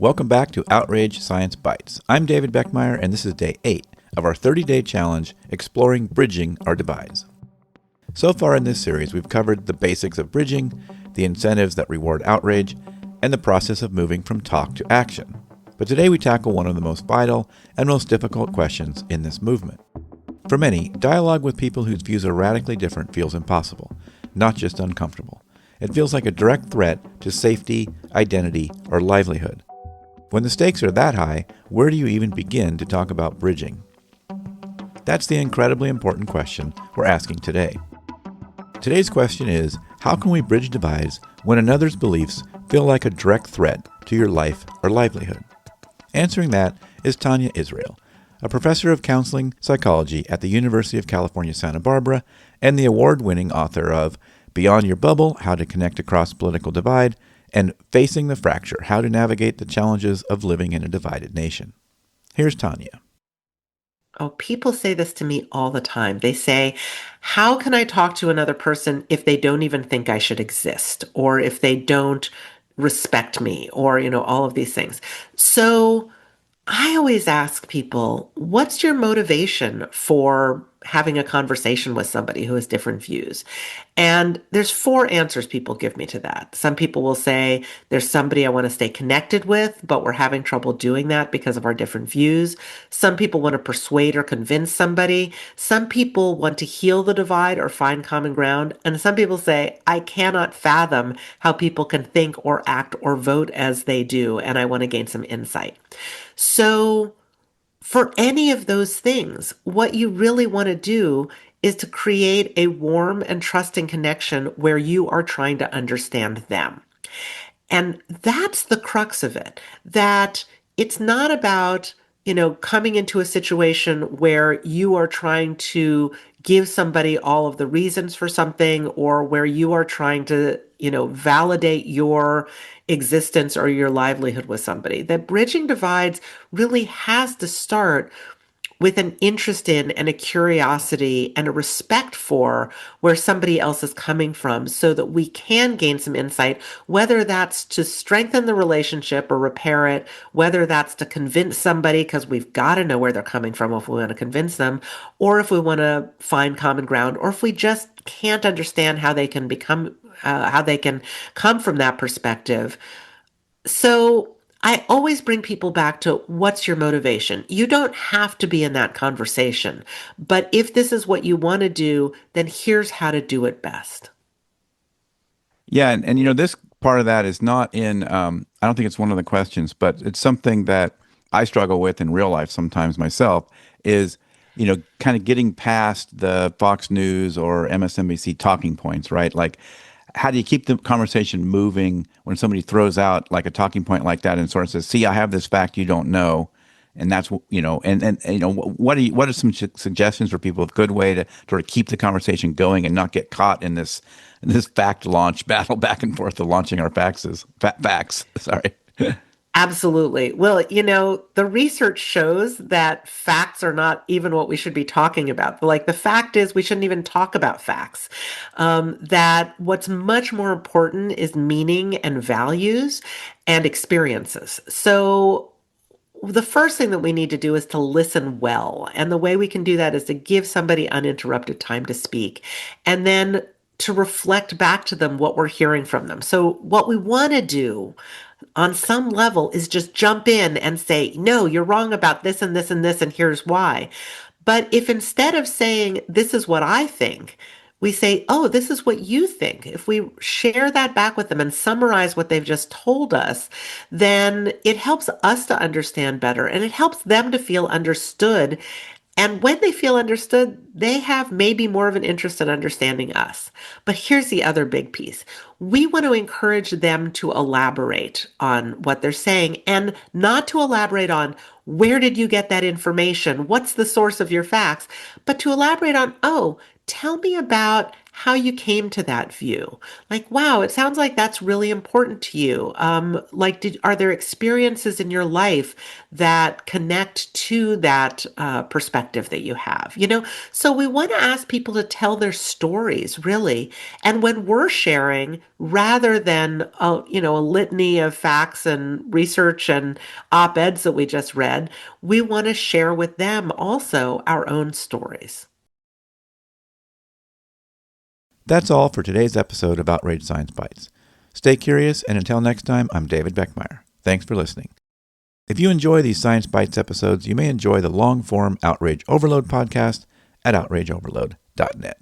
Welcome back to Outrage Science Bites. I'm David Beckmeyer, and this is day 8 of our 30-day challenge exploring bridging our divides. So far in this series, we've covered the basics of bridging, the incentives that reward outrage, and the process of moving from talk to action. But today we tackle one of the most vital and most difficult questions in this movement. For many, dialogue with people whose views are radically different feels impossible, not just uncomfortable. It feels like a direct threat to safety, identity, or livelihood. When the stakes are that high, where do you even begin to talk about bridging? That's the incredibly important question we're asking today. Today's question is, how can we bridge divides when another's beliefs feel like a direct threat to your life or livelihood? Answering that is Tania Israel, a professor of counseling psychology at the University of California, Santa Barbara, and the award-winning author of Beyond Your Bubble, How to Connect Across Political Divide, and Facing the Fracture, How to Navigate the Challenges of Living in a Divided Nation. Here's Tania. Oh, people say this to me all the time. They say, how can I talk to another person if they don't even think I should exist, or if they don't respect me, or, all of these things. So I always ask people, what's your motivation for having a conversation with somebody who has different views? And there's four answers people give me to that. Some people will say, there's somebody I want to stay connected with, but we're having trouble doing that because of our different views. Some people want to persuade or convince somebody. Some people want to heal the divide or find common ground. And some people say, I cannot fathom how people can think or act or vote as they do, and I want to gain some insight. So, for any of those things, what you really want to do is to create a warm and trusting connection where you are trying to understand them. And that's the crux of it, that it's not about, coming into a situation where you are trying to give somebody all of the reasons for something, or where you are trying to, validate your existence or your livelihood with somebody. That bridging divides really has to start with an interest in and a curiosity and a respect for where somebody else is coming from, so that we can gain some insight, whether that's to strengthen the relationship or repair it, whether that's to convince somebody, because we've got to know where they're coming from if we want to convince them, or if we want to find common ground, or if we just can't understand how they can come from that perspective. So I always bring people back to, what's your motivation? You don't have to be in that conversation, but if this is what you want to do, then here's how to do it best. Yeah, and this part of that is not in, I don't think it's one of the questions, but it's something that I struggle with in real life sometimes myself is, kind of getting past the Fox News or MSNBC talking points, right? Like, how do you keep the conversation moving when somebody throws out like a talking point like that and sort of says, see, I have this fact you don't know. And that's what are some suggestions for people, a good way to sort of keep the conversation going and not get caught in this fact launch battle back and forth of launching our facts. Sorry. Absolutely. Well, the research shows that facts are not even what we should be talking about. Like, the fact is, we shouldn't even talk about facts. That what's much more important is meaning and values and experiences. So, the first thing that we need to do is to listen well. And the way we can do that is to give somebody uninterrupted time to speak, and then to reflect back to them what we're hearing from them. So, what we want to do on some level is just jump in and say, no, you're wrong about this and this and this, and here's why. But if instead of saying, this is what I think, we say, oh, this is what you think. If we share that back with them and summarize what they've just told us, then it helps us to understand better, and it helps them to feel understood. And when they feel understood, they have maybe more of an interest in understanding us. But here's the other big piece. We want to encourage them to elaborate on what they're saying, and not to elaborate on, where did you get that information? What's the source of your facts? But to elaborate on, oh, tell me about how you came to that view. Like, wow, it sounds like that's really important to you. Like, are there experiences in your life that connect to that perspective that you have? So we want to ask people to tell their stories, really. And when we're sharing, rather than a litany of facts and research and op-eds that we just read, we want to share with them also our own stories. That's all for today's episode of Outrage Science Bites. Stay curious, and until next time, I'm David Beckmeyer. Thanks for listening. If you enjoy these Science Bites episodes, you may enjoy the long-form Outrage Overload podcast at outrageoverload.net.